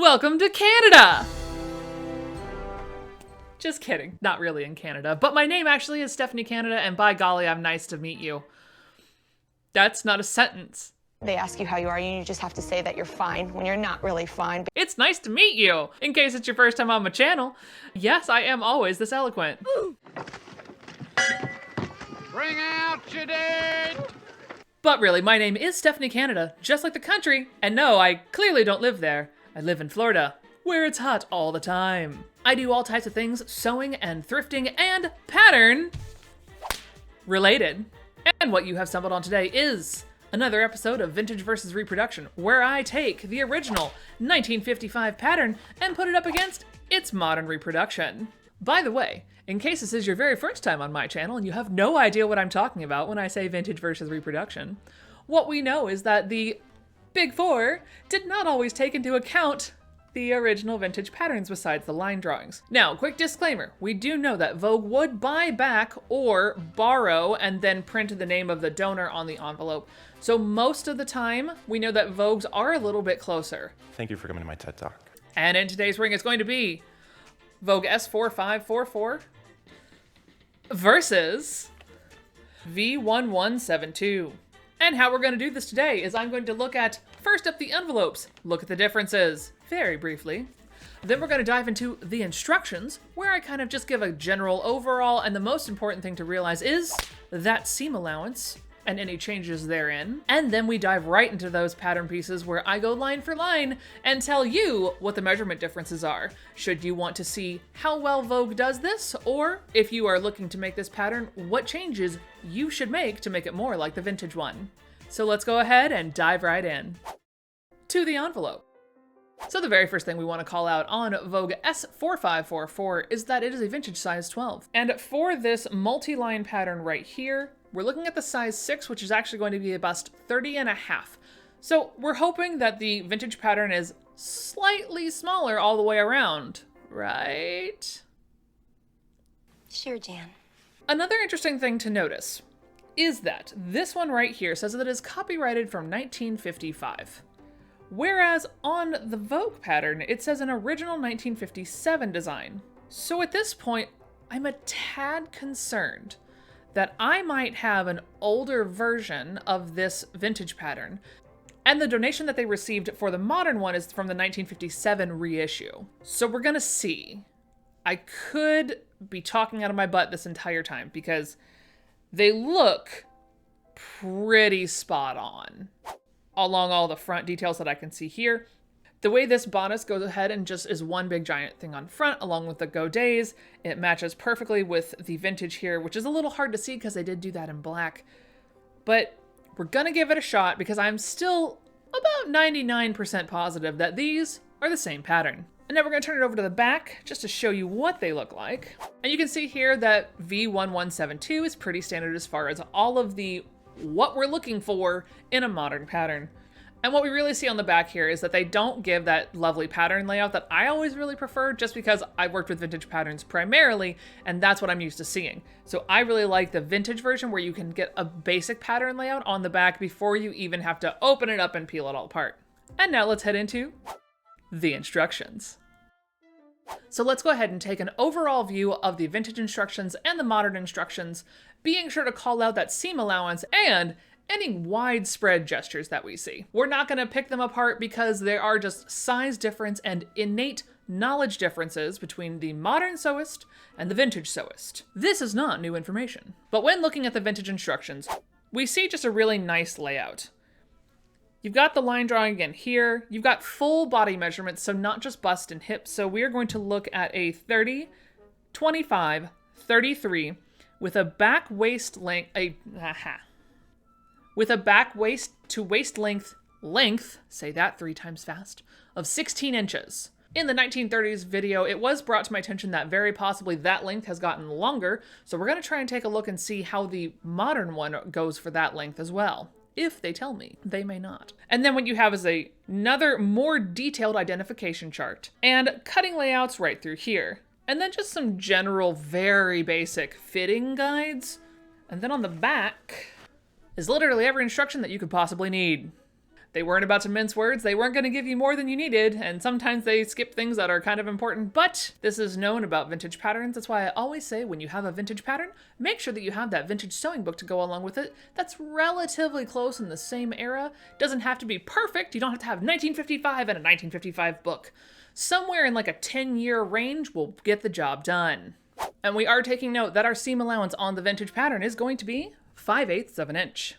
Welcome to Canada! Just kidding, not really in Canada, but my name actually is Stephanie Canada, and by golly, I'm nice to meet you. That's not a sentence. They ask you how you are, and you just have to say that you're fine when you're not really fine. It's nice to meet you, in case it's your first time on my channel. Yes, I am always this eloquent. Bring out your dead! But really, my name is Stephanie Canada, just like the country. And no, I clearly don't live there. I live in Florida, where it's hot all the time. I do all types of things, sewing and thrifting and pattern related. And what you have stumbled on today is another episode of Vintage vs. Reproduction, where I take the original 1955 pattern and put it up against its modern reproduction. By the way, in case this is your very first time on my channel and you have no idea what I'm talking about when I say vintage versus reproduction, what we know is that the Big Four did not always take into account the original vintage patterns besides the line drawings. Now, quick disclaimer, we do know that Vogue would buy back or borrow and then print the name of the donor on the envelope. So most of the time, we know that Vogues are a little bit closer. Thank you for coming to my TED Talk. And in today's ring, it's going to be Vogue S-4544 versus V1172. And how we're going to do this today is I'm going to look at, first up, the envelopes, look at the differences, very briefly. Then we're going to dive into the instructions, where I kind of just give a general overall, and the most important thing to realize is that seam allowance and any changes therein. And then we dive right into those pattern pieces where I go line for line and tell you what the measurement differences are. Should you want to see how well Vogue does this, or if you are looking to make this pattern, what changes you should make to make it more like the vintage one. So let's go ahead and dive right in to the envelope. So the very first thing we want to call out on Vogue S-4544 is that it is a vintage size 12. And for this multi-line pattern right here, we're looking at the size 6, which is actually going to be a bust 30.5. So we're hoping that the vintage pattern is slightly smaller all the way around, right? Sure, Jan. Another interesting thing to notice is that this one right here says that it is copyrighted from 1955. Whereas on the Vogue pattern, it says an original 1957 design. So at this point, I'm a tad concerned that I might have an older version of this vintage pattern, and the donation that they received for the modern one is from the 1957 reissue. So we're gonna see. I could be talking out of my butt this entire time because they look pretty spot on along all the front details that I can see here. The way this bodice goes ahead and just is one big giant thing on front along with the godets, it matches perfectly with the vintage here, which is a little hard to see because they did do that in black. But we're gonna give it a shot because I'm still about 99% positive that these are the same pattern. And now we're gonna turn it over to the back just to show you what they look like. And you can see here that V1172 is pretty standard as far as all of the what we're looking for in a modern pattern. And what we really see on the back here is that they don't give that lovely pattern layout that I always really prefer, just because I've worked with vintage patterns primarily, and that's what I'm used to seeing. So I really like the vintage version where you can get a basic pattern layout on the back before you even have to open it up and peel it all apart. And now let's head into the instructions. So let's go ahead and take an overall view of the vintage instructions and the modern instructions, being sure to call out that seam allowance and any widespread gestures that we see. We're not going to pick them apart because there are just size difference and innate knowledge differences between the modern sewist and the vintage sewist. This is not new information. But when looking at the vintage instructions, we see just a really nice layout. You've got the line drawing again here. You've got full body measurements, so not just bust and hips. So we're going to look at a 30, 25, 33 with a back waist length, with a back waist to waist length, say that 3 times fast, of 16 inches. In the 1930s video, it was brought to my attention that very possibly that length has gotten longer. So we're gonna try and take a look and see how the modern one goes for that length as well. If they tell me, they may not. And then what you have is another more detailed identification chart and cutting layouts right through here. And then just some general, very basic fitting guides. And then on the back is literally every instruction that you could possibly need. They weren't about to mince words. They weren't going to give you more than you needed. And sometimes they skip things that are kind of important. But this is known about vintage patterns. That's why I always say when you have a vintage pattern, make sure that you have that vintage sewing book to go along with it. That's relatively close in the same era. Doesn't have to be perfect. You don't have to have 1955 and a 1955 book. Somewhere in like a 10-year range will get the job done. And we are taking note that our seam allowance on the vintage pattern is going to be 5/8 of an inch.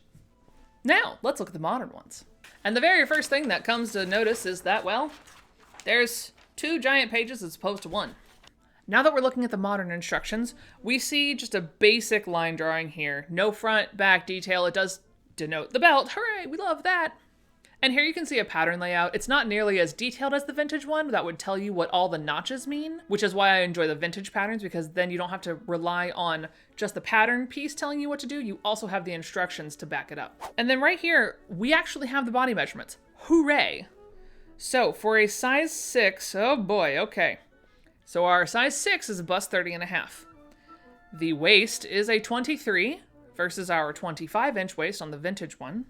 Now, let's look at the modern ones. And the very first thing that comes to notice is that, well, there's 2 giant pages as opposed to 1. Now that we're looking at the modern instructions, we see just a basic line drawing here. No front, back detail. It does denote the belt. Hooray, we love that. And here you can see a pattern layout. It's not nearly as detailed as the vintage one. That would tell you what all the notches mean, which is why I enjoy the vintage patterns, because then you don't have to rely on just the pattern piece telling you what to do. You also have the instructions to back it up. And then right here, we actually have the body measurements. Hooray. So for a size 6, oh boy, okay. So our size 6 is a bust 30.5. The waist is a 23 versus our 25-inch waist on the vintage one.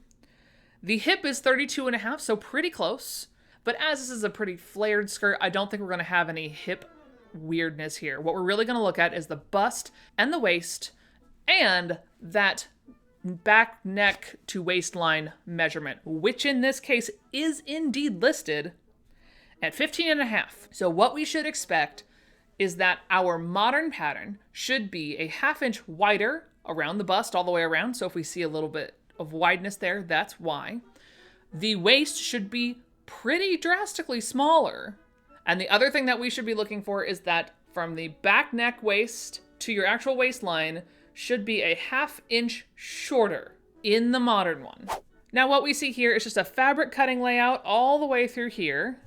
The hip is 32.5, so pretty close. But as this is a pretty flared skirt, I don't think we're going to have any hip weirdness here. What we're really going to look at is the bust and the waist and that back neck to waistline measurement, which in this case is indeed listed at 15.5. So what we should expect is that our modern pattern should be a 1/2 inch wider around the bust all the way around. So if we see a little bit of wideness there, that's why. The waist should be pretty drastically smaller. And the other thing that we should be looking for is that from the back neck waist to your actual waistline should be a 1/2 inch shorter in the modern one. Now what we see here is just a fabric cutting layout all the way through here.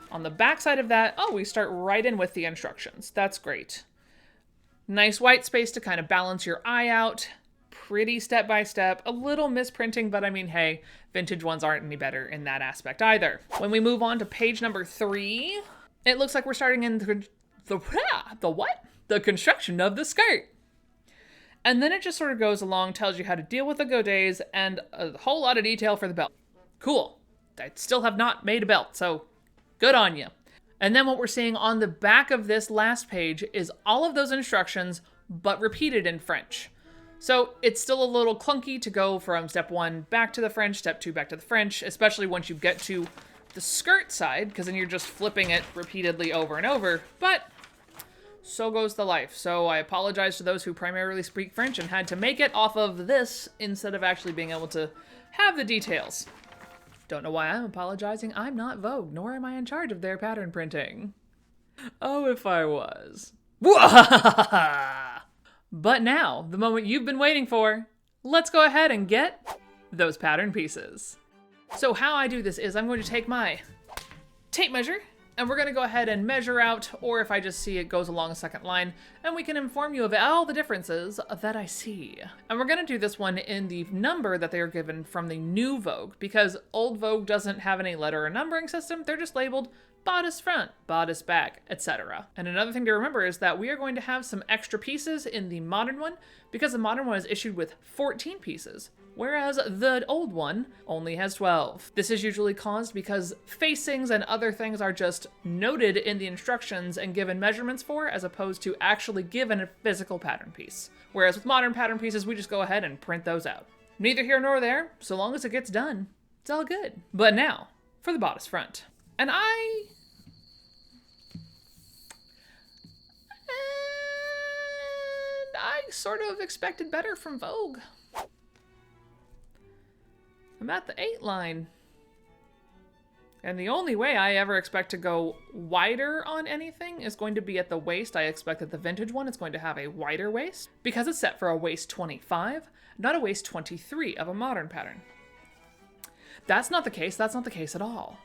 On the back side of that, oh, we start right in with the instructions. That's great. Nice white space to kind of balance your eye out. Pretty step-by-step, a little misprinting, but I mean, hey, vintage ones aren't any better in that aspect either. When we move on to page number 3, it looks like we're starting in the construction of the skirt. And then it just sort of goes along, tells you how to deal with the godets and a whole lot of detail for the belt. Cool. I still have not made a belt, so good on you. And then what we're seeing on the back of this last page is all of those instructions, but repeated in French. So it's still a little clunky to go from step 1 back to the French, step 2 back to the French, especially once you get to the skirt side, because then you're just flipping it repeatedly over and over, but so goes the life. So I apologize to those who primarily speak French and had to make it off of this instead of actually being able to have the details. Don't know why I'm apologizing. I'm not Vogue, nor am I in charge of their pattern printing. Oh, if I was. But now, the moment you've been waiting for, let's go ahead and get those pattern pieces. So how I do this is I'm going to take my tape measure and we're going to go ahead and measure out, or if I just see it goes along a second line, and we can inform you of all the differences that I see. And we're going to do this one in the number that they are given from the new Vogue, because old Vogue doesn't have any letter or numbering system. They're just labeled bodice front, bodice back, etc. And another thing to remember is that we are going to have some extra pieces in the modern one, because the modern one is issued with 14 pieces, whereas the old one only has 12. This is usually caused because facings and other things are just noted in the instructions and given measurements for, as opposed to actually given a physical pattern piece. Whereas with modern pattern pieces, we just go ahead and print those out. Neither here nor there, so long as it gets done, it's all good. But now, for the bodice front. And I sort of expected better from Vogue. I'm at the 8 line. And the only way I ever expect to go wider on anything is going to be at the waist. I expect that the vintage one is going to have a wider waist because it's set for a waist 25, not a waist 23 of a modern pattern. That's not the case. That's not the case at all.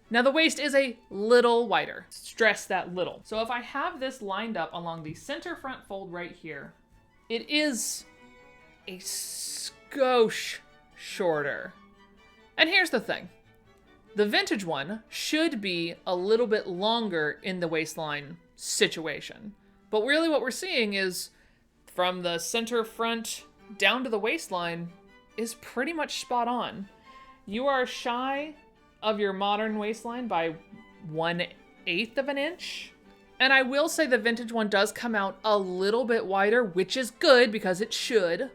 Now the waist is a little wider. Stress that little. So if I have this lined up along the center front fold right here, it is a skosh shorter. And here's the thing. The vintage one should be a little bit longer in the waistline situation. But really what we're seeing is from the center front down to the waistline, is pretty much spot on. You are shy of your modern waistline by 1/8 of an inch. And I will say the vintage one does come out a little bit wider, which is good because it should.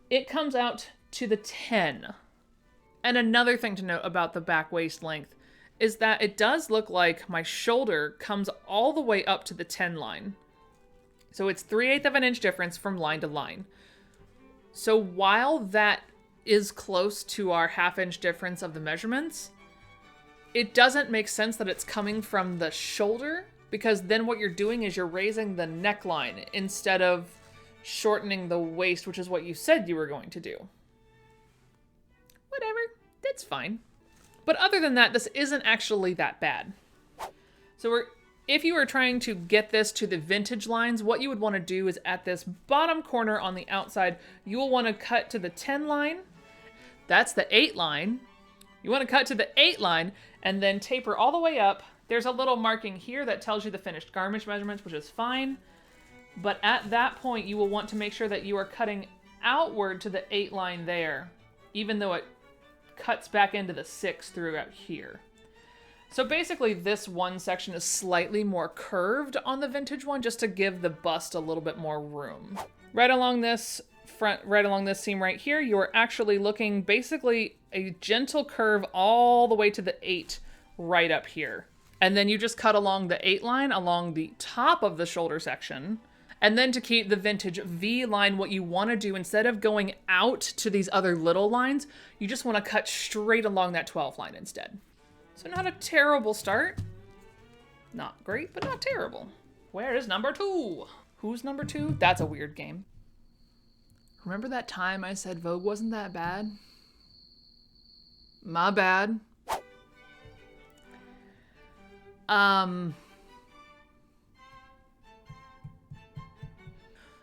It comes out to the 10. And another thing to note about the back waist length is that it does look like my shoulder comes all the way up to the 10 line. So it's 3/8 of an inch difference from line to line. So while that is close to our 1/2 inch difference of the measurements, it doesn't make sense that it's coming from the shoulder, because then what you're doing is you're raising the neckline instead of shortening the waist, which is what you said you were going to do. Whatever, that's fine. But other than that, this isn't actually that bad. So if you were trying to get this to the vintage lines, what you would want to do is at this bottom corner on the outside, you will want to cut to the 10 line. That's the 8 line. You want to cut to the 8 line and then taper all the way up. There's a little marking here that tells you the finished garment measurements, which is fine. But at that point, you will want to make sure that you are cutting outward to the 8 line there, even though it cuts back into the 6 throughout here. So basically this one section is slightly more curved on the vintage one, just to give the bust a little bit more room. Right along this seam right here, you're actually looking basically a gentle curve all the way to the 8 right up here. And then you just cut along the 8 line along the top of the shoulder section. And then to keep the vintage V line, what you want to do, instead of going out to these other little lines, you just want to cut straight along that 12 line instead. So not a terrible start. Not great, but not terrible. Where is number 2? Who's number 2? That's a weird game. Remember that time I said Vogue wasn't that bad? My bad.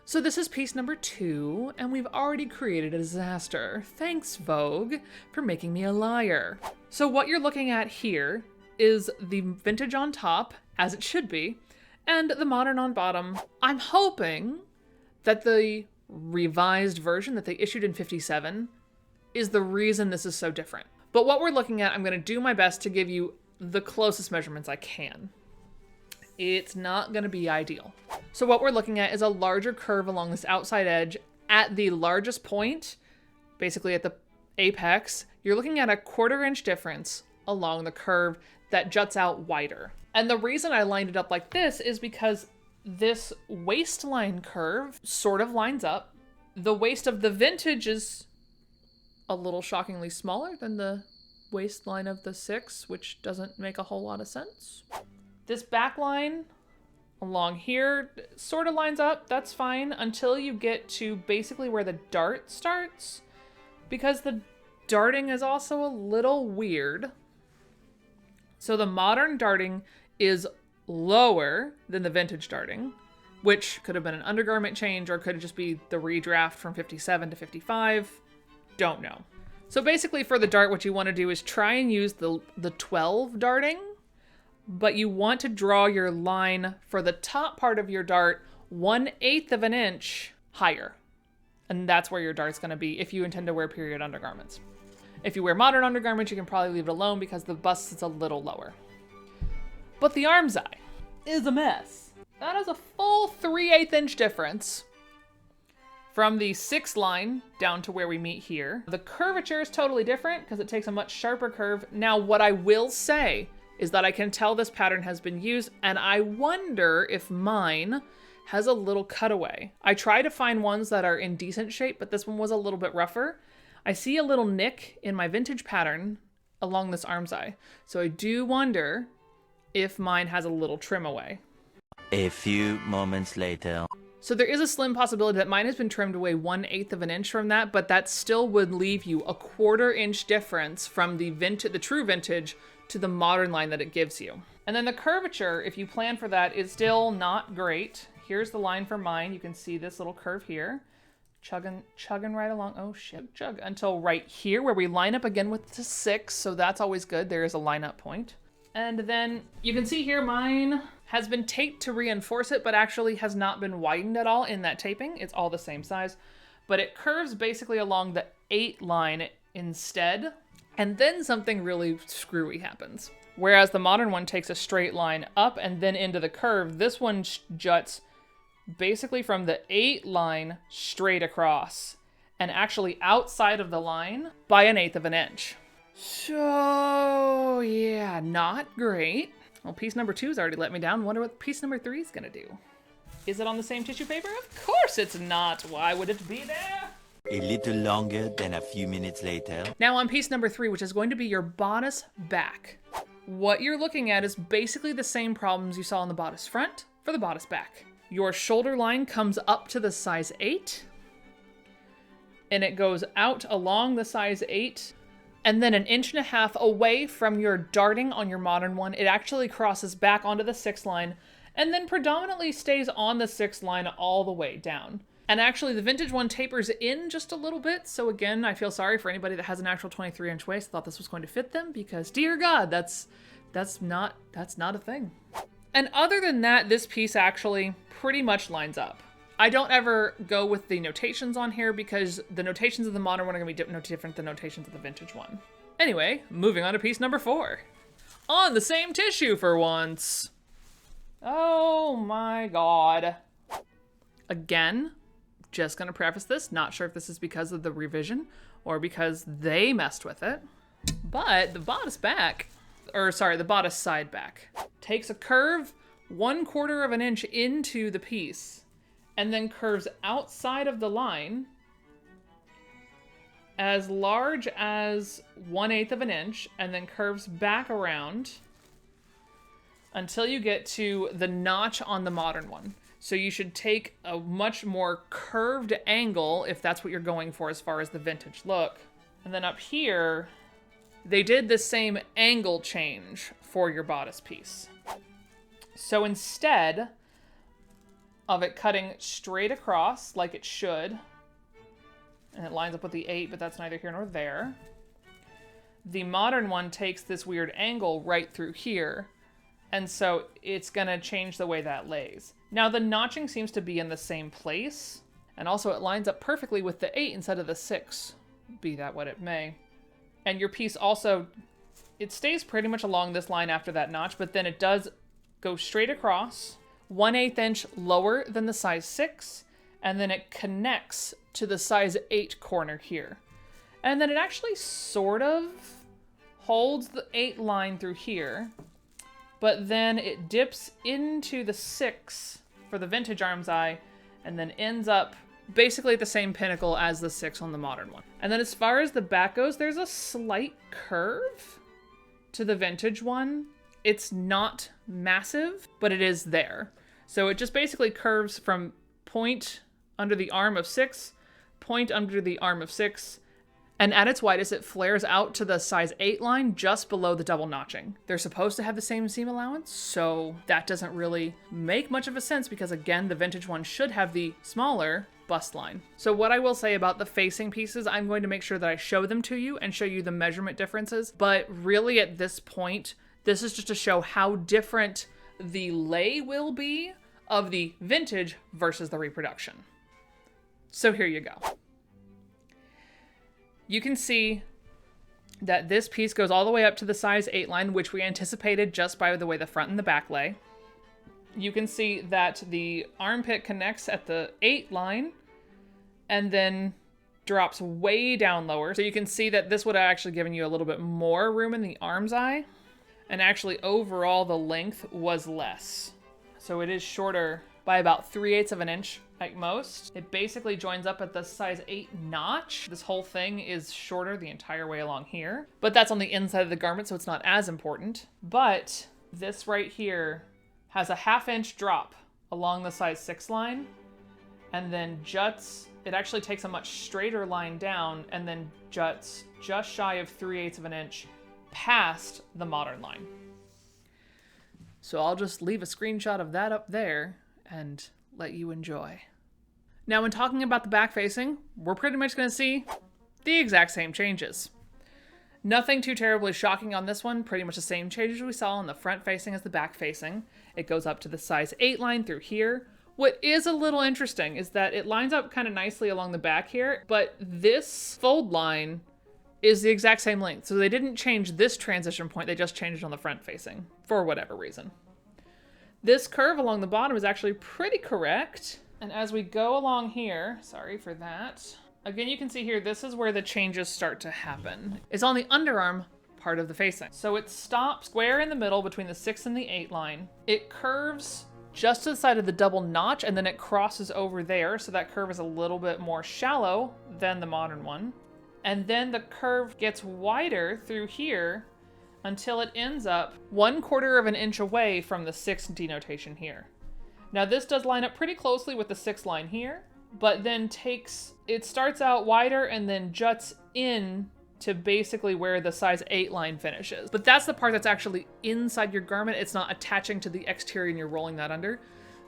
So this is piece number 2, and we've already created a disaster. Thanks, Vogue, for making me a liar. So what you're looking at here is the vintage on top, as it should be, and the modern on bottom. I'm hoping that the revised version that they issued in 57 is the reason this is so different. But what we're looking at, I'm going to do my best to give you the closest measurements I can. It's not going to be ideal. So what we're looking at is a larger curve along this outside edge at the largest point, basically at the apex. You're looking at a 1/4 inch difference along the curve that juts out wider. And the reason I lined it up like this is because this waistline curve sort of lines up. The waist of the vintage is a little shockingly smaller than the waistline of the 6, which doesn't make a whole lot of sense. This back line along here sort of lines up, that's fine, until you get to basically where the dart starts, because the darting is also a little weird. So the modern darting is lower than the vintage darting, which could have been an undergarment change or could just be the redraft from 57 to 55. Don't know. So basically for the dart, what you want to do is try and use the 12 darting, but you want to draw your line for the top part of your dart 1/8 of an inch higher. And that's where your dart's going to be if you intend to wear period undergarments. If you wear modern undergarments, you can probably leave it alone because the bust is a little lower. But the armscye is a mess. That is a full 3/8 inch difference from the 6 line down to where we meet here. The curvature is totally different because it takes a much sharper curve. Now, what I will say is that I can tell this pattern has been used, and I wonder if mine has a little cutaway. I try to find ones that are in decent shape, but this one was a little bit rougher. I see a little nick in my vintage pattern along this armscye, so I do wonder if mine has a little trim away. A few moments later. So there is a slim possibility that mine has been trimmed away 1/8 of an inch from that, but that still would leave you a 1/4 inch difference from the true vintage to the modern line that it gives you. And then the curvature, if you plan for that, is still not great. Here's the line for mine. You can see this little curve here. Chugging right along. Oh shit, chug. Until right here where we line up again with the 6. So that's always good. There is a line up point. And then you can see here mine has been taped to reinforce it, but actually has not been widened at all in that taping. It's all the same size. But it curves basically along the 8 line instead. And then something really screwy happens. Whereas the modern one takes a straight line up and then into the curve, this one juts basically from the 8 line straight across and actually outside of the line by 1/8 of an inch. So yeah, not great. Well, piece number 2's already let me down. Wonder what piece number 3 is gonna do. Is it on the same tissue paper? Of course it's not. Why would it be there? A little longer than a few minutes later. Now on piece number 3, which is going to be your bodice back. What you're looking at is basically the same problems you saw on the bodice front for the bodice back. Your shoulder line comes up to the size 8, and it goes out along the size 8, and then 1.5 inches away from your darting on your modern one, it actually crosses back onto the 6 line, and then predominantly stays on the 6 line all the way down. And actually the vintage one tapers in just a little bit. So again, I feel sorry for anybody that has an actual 23-inch waist. Thought this was going to fit them because dear God, that's not a thing. And other than that, this piece actually pretty much lines up. I don't ever go with the notations on here because the notations of the modern one are gonna be no different than notations of the vintage one. Anyway, moving on to piece number 4. On the same tissue for once. Oh my God. Again, just gonna preface this, not sure if this is because of the revision or because they messed with it, but the bodice back, or sorry, the bodice side back, takes a curve 1/4 of an inch into the piece and then curves outside of the line as large as 1/8 of an inch and then curves back around until you get to the notch on the modern one. So you should take a much more curved angle if that's what you're going for as far as the vintage look. And then up here, they did the same angle change for your bodice piece. So instead of it cutting straight across like it should, and it lines up with the 8, but that's neither here nor there, the modern one takes this weird angle right through here. And so it's gonna change the way that lays. Now the notching seems to be in the same place, and also it lines up perfectly with the 8 instead of the 6, be that what it may. And your piece also, it stays pretty much along this line after that notch, but then it does go straight across, 1/8 inch lower than the size 6, and then it connects to the size 8 corner here. And then it actually sort of holds the 8 line through here, but then it dips into the 6 for the vintage arm's eye and then ends up basically at the same pinnacle as the 6 on the modern one. And then as far as the back goes, there's a slight curve to the vintage one. It's not massive, but it is there. So it just basically curves from point under the arm of 6, point under the arm of 6, and at its widest, it flares out to the size 8 line just below the double notching. They're supposed to have the same seam allowance, so that doesn't really make much of a sense because, again, the vintage one should have the smaller bust line. So what I will say about the facing pieces, I'm going to make sure that I show them to you and show you the measurement differences. But really at this point, this is just to show how different the lay will be of the vintage versus the reproduction. So here you go. You can see that this piece goes all the way up to the size 8 line, which we anticipated just by the way the front and the back lay. You can see that the armpit connects at the 8 line and then drops way down lower. So you can see that this would have actually given you a little bit more room in the arm's eye. And actually overall the length was less. So it is shorter by about 3/8 of an inch at most. It basically joins up at the size 8 notch. This whole thing is shorter the entire way along here, but that's on the inside of the garment, so it's not as important. But this right here has a 1/2 inch drop along the size 6 line and then juts. It actually takes a much straighter line down and then juts just shy of 3/8 of an inch past the modern line. So I'll just leave a screenshot of that up there and let you enjoy. Now, when talking about the back facing, we're pretty much going to see the exact same changes. Nothing too terribly shocking on this one, pretty much the same changes we saw on the front facing as the back facing. It goes up to the size 8 line through here, What is a little interesting is that it lines up kind of nicely along the back here, but this fold line is the exact same length. So they didn't change this transition point, they just changed it on the front facing for whatever reason. This curve along the bottom is actually pretty correct. And as we go along here, sorry for that. Again, you can see here, this is where the changes start to happen. It's on the underarm part of the facing. So it stops square in the middle between the 6 and the 8 line. It curves just to the side of the double notch, and then it crosses over there. So that curve is a little bit more shallow than the modern one. And then the curve gets wider through here until it ends up 1/4 of an inch away from the 6 denotation here. Now this does line up pretty closely with the 6 line here, but then it starts out wider and then juts in to basically where the size 8 line finishes. But that's the part that's actually inside your garment. It's not attaching to the exterior and you're rolling that under.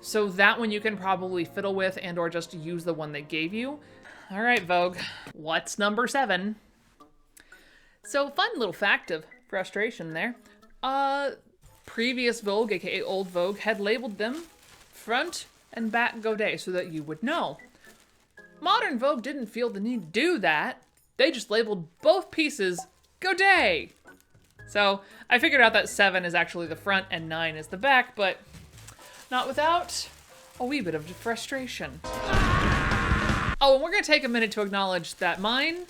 So that one you can probably fiddle with and or just use the one they gave you. All right, Vogue, what's number 7? So fun little fact of frustration there. Previous Vogue, aka old Vogue, had labeled them front and back godet so that you would know. Modern Vogue didn't feel the need to do that. They just labeled both pieces godet. So I figured out that 7 is actually the front and 9 is the back, but not without a wee bit of frustration. Oh, and we're gonna take a minute to acknowledge that mine,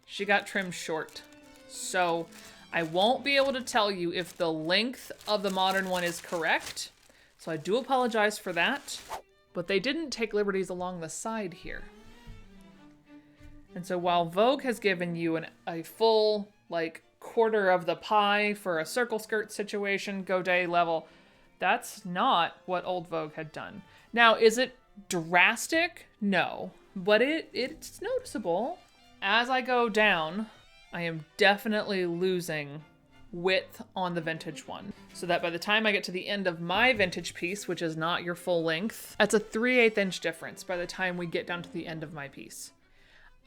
she got trimmed short. So I won't be able to tell you if the length of the modern one is correct. So I do apologize for that, but they didn't take liberties along the side here. And so while Vogue has given you a full, like, 1/4 of the pie for a circle skirt situation, godet level, that's not what old Vogue had done. Now, is it drastic? No, but it's noticeable. As I go down, I am definitely losing width on the vintage one. So that by the time I get to the end of my vintage piece, which is not your full length, that's a 3/8 inch difference by the time we get down to the end of my piece.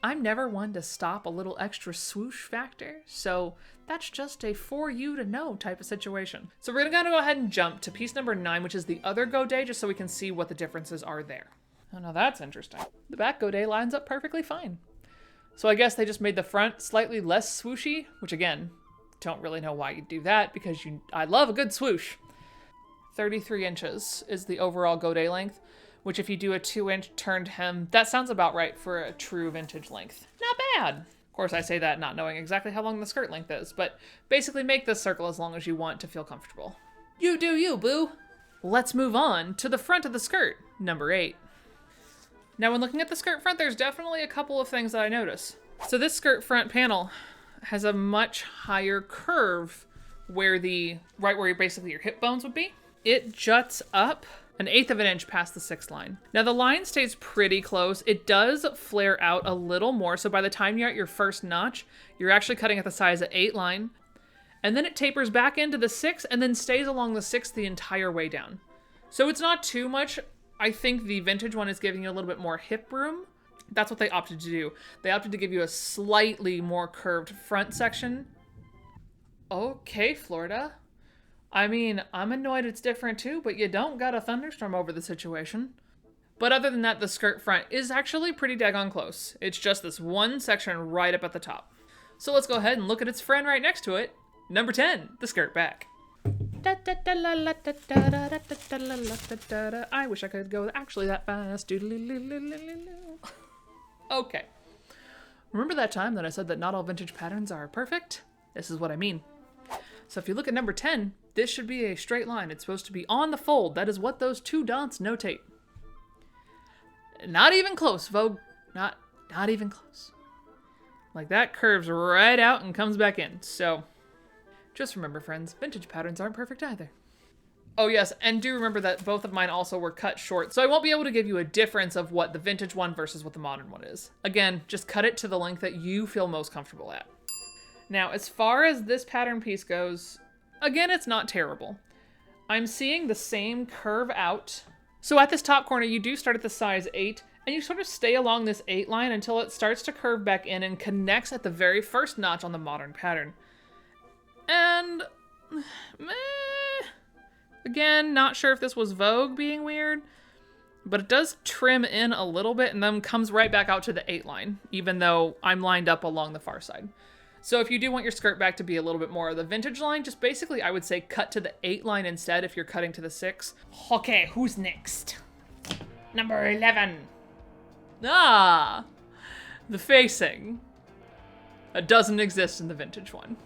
I'm never one to stop a little extra swoosh factor, so that's just a for you to know type of situation. So we're gonna go ahead and jump to piece number 9, which is the other godet, just so we can see what the differences are there. Oh, now that's interesting. The back godet lines up perfectly fine. So I guess they just made the front slightly less swooshy, which again, don't really know why you'd do that because I love a good swoosh. 33 inches is the overall godet length, which if you do a 2-inch turned hem, that sounds about right for a true vintage length. Not bad. Of course, I say that not knowing exactly how long the skirt length is, but basically make this circle as long as you want to feel comfortable. You do you, boo. Let's move on to the front of the skirt, number 8. Now, when looking at the skirt front, there's definitely a couple of things that I notice. So this skirt front panel has a much higher curve where right where basically your hip bones would be. It juts up 1/8 of an inch past the 6 line. Now the line stays pretty close. It does flare out a little more. So by the time you're at your first notch, you're actually cutting at the size of 8 line. And then it tapers back into the 6 and then stays along the 6 the entire way down. So it's not too much. I think the vintage one is giving you a little bit more hip room. That's what they opted to do. They opted to give you a slightly more curved front section. Okay, Florida. I mean, I'm annoyed it's different too, but you don't got a thunderstorm over the situation. But other than that, the skirt front is actually pretty daggone close. It's just this one section right up at the top. So let's go ahead and look at its friend right next to it. Number 10, the skirt back. I wish I could go actually that fast. Okay. Remember that time that I said that not all vintage patterns are perfect? This is what I mean. So if you look at number 10, this should be a straight line. It's supposed to be on the fold. That is what those 2 dots notate. Not even close, Vogue. Not even close. Like that curves right out and comes back in. So just remember, friends, vintage patterns aren't perfect either. Oh yes, and do remember that both of mine also were cut short, so I won't be able to give you a difference of what the vintage one versus what the modern one is. Again, just cut it to the length that you feel most comfortable at. Now, as far as this pattern piece goes, again, it's not terrible. I'm seeing the same curve out. So at this top corner, you do start at the size 8, and you sort of stay along this 8 line until it starts to curve back in and connects at the very first notch on the modern pattern. And, Again, not sure if this was Vogue being weird, but it does trim in a little bit and then comes right back out to the 8 line, even though I'm lined up along the far side. So if you do want your skirt back to be a little bit more of the vintage line, just basically I would say cut to the 8 line instead if you're cutting to the 6. Okay, who's next? Number 11. Ah, the facing. It doesn't exist in the vintage one.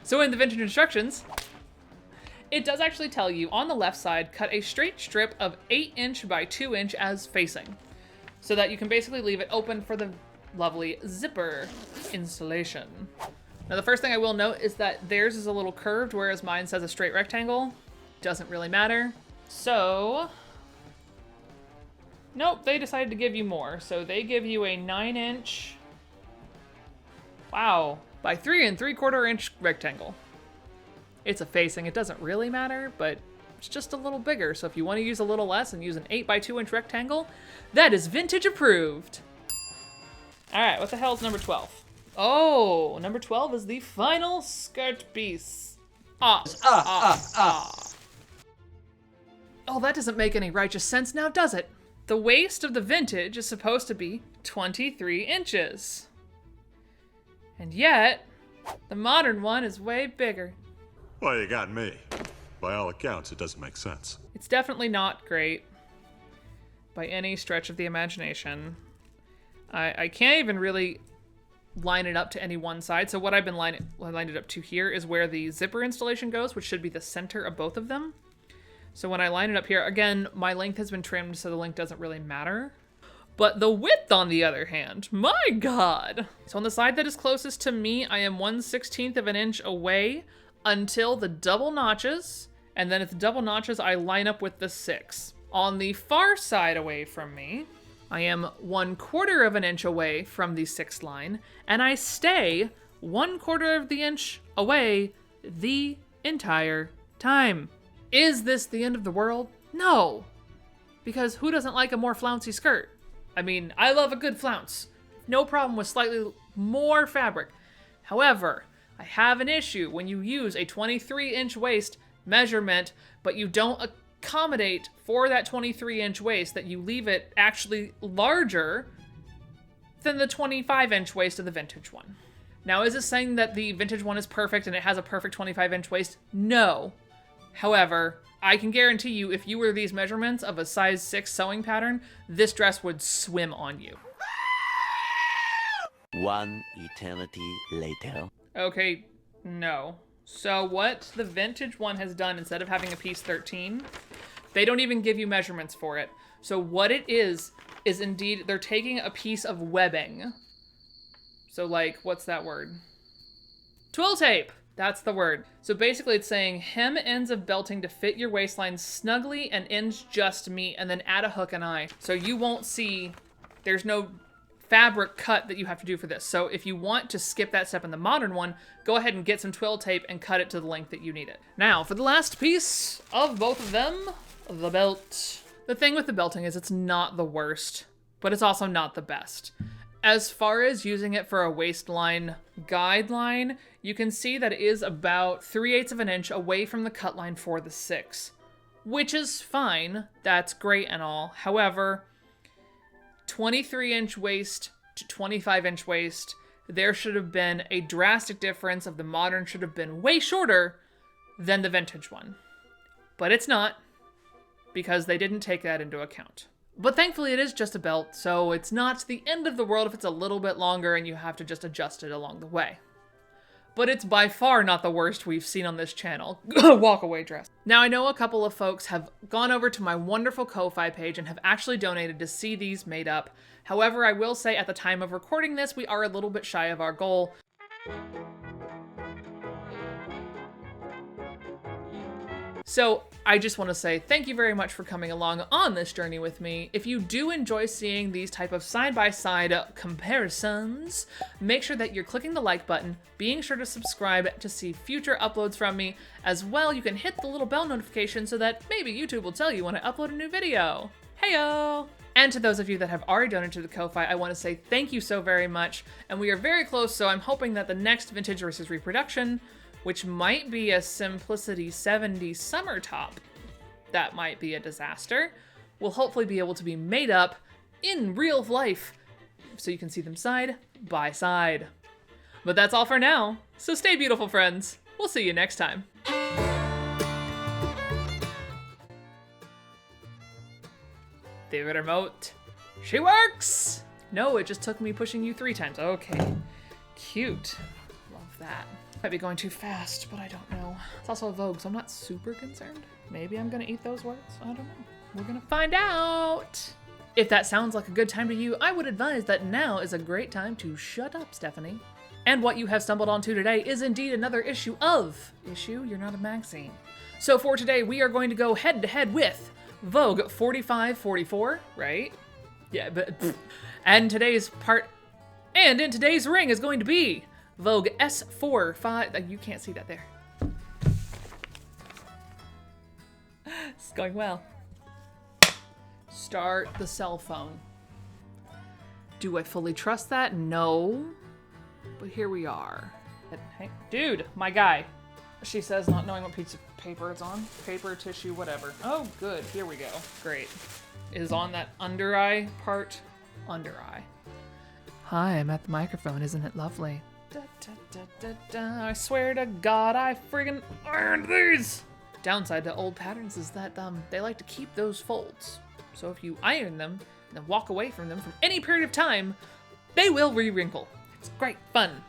So in the vintage instructions, it does actually tell you on the left side, cut a straight strip of 8 inch by 2 inch as facing, so that you can basically leave it open for the lovely zipper installation. Now the first thing I will note is that theirs is a little curved, whereas mine says a straight rectangle. Doesn't really matter. So, nope, they decided to give you more. So they give you a 9 inch, wow, by 3 3/4 inch rectangle. It's a facing, it doesn't really matter, but it's just a little bigger. So if you want to use a little less and use an 8 by 2 inch rectangle, that is vintage approved. All right, what the hell is number 12? Oh, number 12 is the final skirt piece. Oh, that doesn't make any righteous sense now, does it? The waist of the vintage is supposed to be 23 inches. And yet, the modern one is way bigger. Well, you got me. By all accounts, it doesn't make sense. It's definitely not great by any stretch of the imagination. I can't even really line it up to any one side. So what I've been lined it up to here is where the zipper installation goes, which should be the center of both of them. So when I line it up here, again, my length has been trimmed, so the length doesn't really matter. But the width, on the other hand, my God. So on the side that is closest to me, I am 1/16 of an inch away until the double notches. And then at the double notches, I line up with the 6. On the far side away from me, I am 1/4 of an inch away from the 6th line, and I stay 1/4 of the inch away the entire time. Is this the end of the world? No, because who doesn't like a more flouncy skirt? I mean, I love a good flounce. No problem with slightly more fabric. However, I have an issue when you use a 23 inch waist measurement, but you don't accommodate for that 23 inch waist, that you leave it actually larger than the 25 inch waist of the vintage one. Now, is this saying that the vintage one is perfect and it has a perfect 25 inch waist? No. However, I can guarantee you, if you were these measurements of a size 6 sewing pattern, this dress would swim on you. One eternity later. Okay, no. So what the vintage one has done, instead of having a piece 13, they don't even give you measurements for it. So what it is indeed, they're taking a piece of webbing. So like, what's that word? Twill tape! That's the word. So basically it's saying hem ends of belting to fit your waistline snugly and ends just meet, and then add a hook and eye. So you won't see, there's no fabric cut that you have to do for this. So if you want to skip that step in the modern one, go ahead and get some twill tape and cut it to the length that you need it. Now for the last piece of both of them, the belt. The thing with the belting is it's not the worst, but it's also not the best. As far as using it for a waistline guideline, you can see that it is about 3/8 of an inch away from the cut line for the 6, which is fine. That's great and all. However, 23 inch waist to 25 inch waist, there should have been a drastic difference. Of the modern should have been way shorter than the vintage one. But it's not, because they didn't take that into account. But thankfully it is just a belt, so it's not the end of the world if it's a little bit longer and you have to just adjust it along the way. But it's by far not the worst we've seen on this channel. Walk away dress. Now I know a couple of folks have gone over to my wonderful Ko-Fi page and have actually donated to see these made up. However, I will say at the time of recording this, we are a little bit shy of our goal. So I just want to say thank you very much for coming along on this journey with me. If you do enjoy seeing these type of side-by-side comparisons, make sure that you're clicking the like button, being sure to subscribe to see future uploads from me. As well, you can hit the little bell notification so that maybe YouTube will tell you when I upload a new video. Heyo! And to those of you that have already donated to the Ko-Fi, I want to say thank you so very much. And we are very close, so I'm hoping that the next Vintage versus Reproduction, which might be a Simplicity 70 summer top, that might be a disaster, will hopefully be able to be made up in real life so you can see them side by side. But that's all for now, so stay beautiful, friends. We'll see you next time. The remote. She works! No, it just took me pushing you 3 times. Okay. Cute. Love that. Might be going too fast, but I don't know. It's also a Vogue, so I'm not super concerned. Maybe I'm gonna eat those words. I don't know. We're gonna find out. If that sounds like a good time to you, I would advise that now is a great time to shut up, Stephanie. And what you have stumbled onto today is indeed another issue of You're Not a Magazine. So for today, we are going to go head to head with Vogue 4544, right? Yeah, but and in today's ring is going to be Vogue S-45. You can't see that there. It's going well. Start the cell phone. Do I fully trust that? No. But here we are. Hey, dude, my guy. She says, not knowing what piece of paper it's on. Paper, tissue, whatever. Oh, good. Here we go. Great. It is on that under eye part. Under eye. Hi, I'm at the microphone. Isn't it lovely? Da, da, da, da, da. I swear to God, I friggin' ironed these! Downside to old patterns is that they like to keep those folds. So if you iron them and then walk away from them for any period of time, they will re-wrinkle. It's great fun.